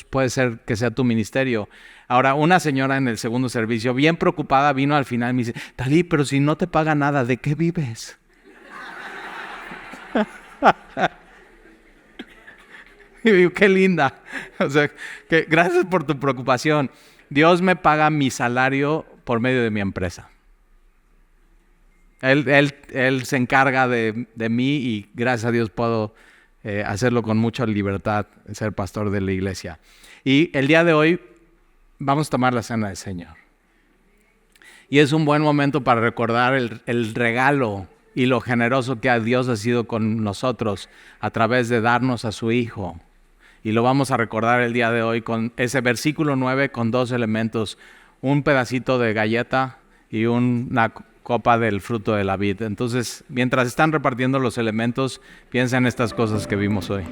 puede ser que sea tu ministerio. Ahora, una señora en el segundo servicio, bien preocupada, vino al final y me dice, Tali, pero si no te paga nada, ¿de qué vives? Y digo, qué linda. O sea, gracias por tu preocupación. Dios me paga mi salario por medio de mi empresa. Él se encarga de mí y gracias a Dios puedo hacerlo con mucha libertad, ser pastor de la iglesia. Y el día de hoy vamos a tomar la cena del Señor. Y es un buen momento para recordar el regalo y lo generoso que Dios ha sido con nosotros a través de darnos a su Hijo. Y lo vamos a recordar el día de hoy con ese versículo 9 con dos elementos, un pedacito de galleta y una copa del fruto de la vid. Entonces, mientras están repartiendo los elementos, piensa en estas cosas que vimos hoy.